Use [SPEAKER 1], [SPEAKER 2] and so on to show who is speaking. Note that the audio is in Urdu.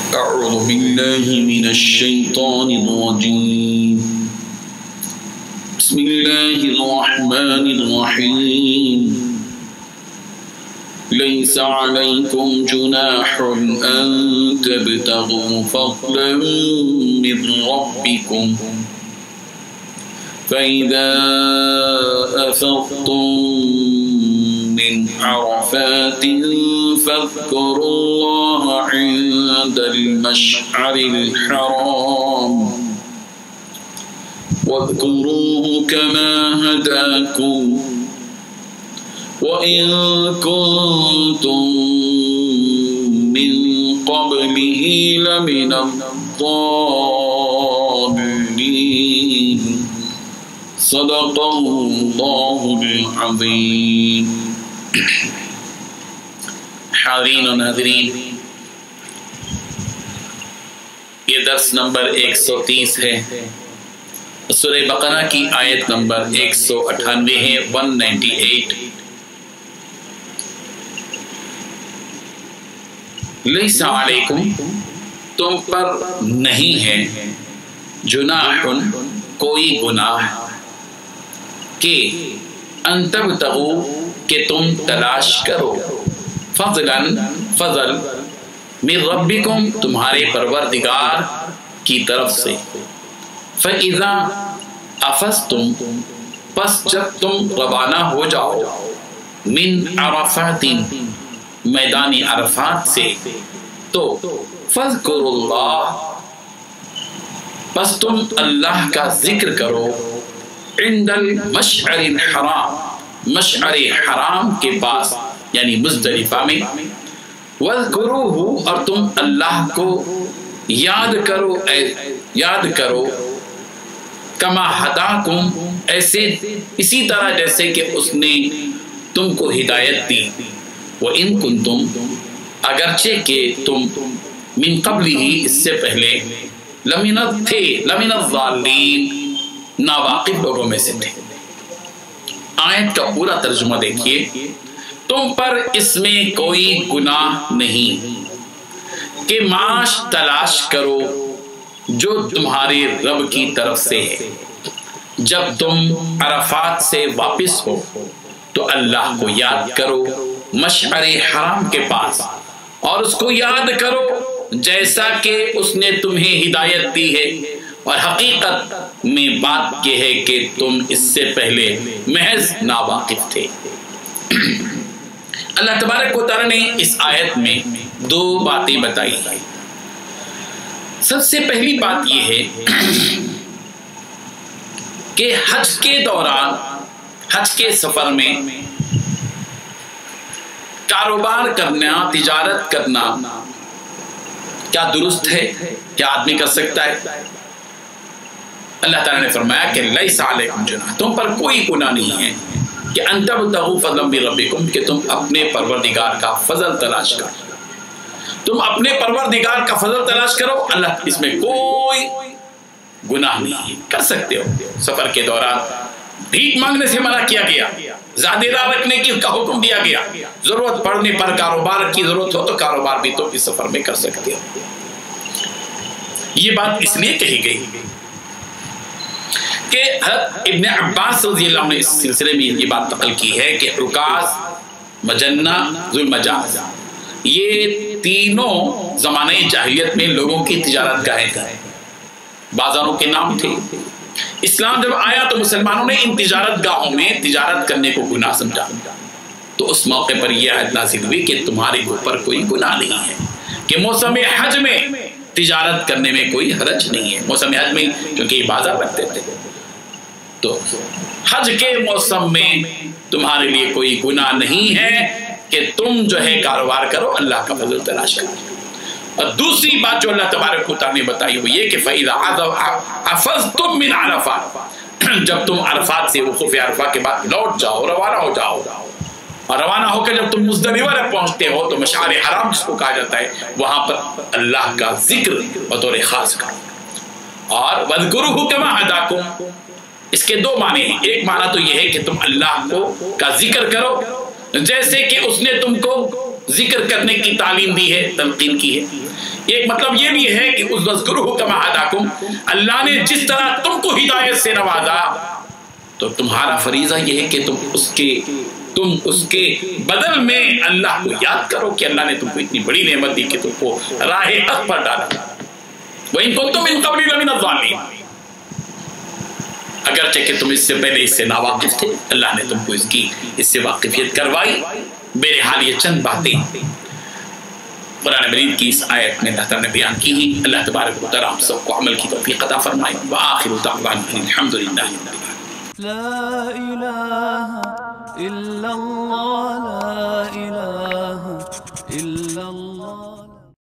[SPEAKER 1] أعوذ بالله من الشيطان الرجيم بسم الله الرحمن الرحيم ليس عليكم جناح أن تبتغوا فضلا من ربكم فإذا أفضتم من عرفات فاذكروا الله عند المشعر الحرام واذكروه كما هداكم وإن كنتم من قبله لمن الضالين صدق الله العظيم. حاضرین و ناظرین، یہ درس نمبر 130 ہے. سورہ بقرہ کی آیت نمبر 198 ہے، 198. لیس علیکم، تم پر نہیں ہے، جناح، کوئی گناہ، کہ ان تبتغوا، کہ تم تلاش کرو، فضلا، فضل، من ربکم، تمہارے پروردگار کی طرف سے. فَإِذَا أَفَضْتُمْ، پس جب تم روانہ ہو جاؤ، من عرفات، میدان عرفات سے، تو فَاذْكُرُوا اللَّهَ، پس تم اللہ کا ذکر کرو، عند المشعر الحرام، مشعر حرام کے پاس، یعنی مزدلفہ میں. وَاذْكُرُوهُ، اور تم اللہ کو یاد کرو، کما ہداکم، ایسے اسی طرح جیسے کہ اس نے تم کو ہدایت دی. وَإِن كُنتُمْ، اگرچہ کہ تم من قبلہ، اس سے پہلے، لمن الضالین، ناواقف لوگوں میں سے تھے. آیت کا پورا ترجمہ دیکھیے. تم پر اس میں کوئی گناہ نہیں کہ معاش تلاش کرو جو تمہارے رب کی طرف سے ہے. جب تم عرفات سے واپس ہو تو اللہ کو یاد کرو مشعر حرام کے پاس، اور اس کو یاد کرو جیسا کہ اس نے تمہیں ہدایت دی ہے. اور حقیقت میں بات یہ ہے کہ تم اس سے پہلے محض ناواقف تھے. اللہ تبارک و تعالی نے اس آیت میں دو باتیں بتائی. سب سے پہلی بات یہ ہے کہ حج کے دوران، حج کے سفر میں کاروبار کرنا، تجارت کرنا کیا درست ہے؟ کیا آدمی کر سکتا ہے؟ اللہ تعالیٰ نے فرمایا کہ لیس علیکم جناح، تم پر کوئی گناہ نہیں ہے کہ ان تبتغوا فضلا من ربکم، کہ تم اپنے پروردگار کا فضل تلاش کرو. تم اپنے پروردگار کا فضل تلاش کرو، اللہ اس میں کوئی گناہ نہیں ہے، کر سکتے ہو. سفر کے دوران بھیک مانگنے سے منع کیا گیا، زیادہ راہ رکھنے کا حکم دیا گیا. ضرورت پڑنے پر کاروبار کی ضرورت ہو تو کاروبار بھی تم اس سفر میں کر سکتے ہو. یہ بات اس لیے کہی گئی کہ ابن عباس رضی اللہ عنہ اس سلسلے میں یہ بات نقل کی ہے کہ عکاظ، مجنہ، ذوالمجاز، یہ تینوں زمانہ جاہلیت میں لوگوں کی تجارت گاہیں تھے، بازاروں کے نام تھے. اسلام جب آیا تو مسلمانوں نے ان تجارت گاہوں میں تجارت کرنے کو گناہ سمجھا. تو اس موقع پر یہ آیت نازل ہوئی کہ تمہارے اوپر کوئی گناہ نہیں ہے کہ موسم حج میں تجارت کرنے میں کوئی حرج نہیں ہے. موسم حج میں کیونکہ یہ بازار رکھتے تھے، تو حج کے موسم میں تمہارے لیے کوئی گناہ نہیں ہے کہ تم جو ہے کاروبار کرو، اللہ کا فضل تلاش کرو. اور دوسری بات جو اللہ تبارک و تعالیٰ نے بتائی وہ یہ کہ فَإِذَا أَفَضْتُم مِّنْ عَرَفَاتٍ، جب تم عرفات سے، وقوف عرفہ کے بعد لوٹ جاؤ، روانہ ہو جاؤ، اور روانہ ہو کر جب تم مزدلفہ پہنچتے ہو تو مشعر حرام جس کو کہا جاتا ہے، وہاں پر اللہ کا ذکر بطور خاص کرو. اور وَاذْكُرُوهُ كَمَا هَدَاكُمْ، اس کے دو معنی ہیں. ایک معنی تو یہ ہے کہ تم اللہ کا ذکر کرو جیسے کہ اس نے تم کو ذکر کرنے کی تعلیم دی ہے، تلقین کی ہے۔ ایک مطلب یہ بھی ہے کہ اذکرہ کما ہداکم، اللہ نے جس طرح تم کو ہدایت سے نوازا تو تمہارا فریضہ یہ ہے کہ تم اس کے بدل میں اللہ کو یاد کرو کہ اللہ نے تم کو اتنی بڑی نعمت دی کہ تم کو راہ حق پر ڈالا۔ وَإِن كُنتُم مِّن قَبْلِ لَمِنَ الظَّالِمِينَ، اگرچہ کہ تم اس سے پہلے اس سے ناواقف تھے، اللہ نے تم کو اس سے واقفیت کروائی۔ بہرحال یہ چند باتیں قرآن مجید کی اس آیت میں اللہ تعالیٰ نے بیان کی ہیں۔ اللہ تبارک و تعالیٰ ہم سب کو عمل کی توفیق عطا فرمائے۔ وآخر دعوانا الحمدللہ رب العالمین۔
[SPEAKER 2] لا إله إلا الله، لا إله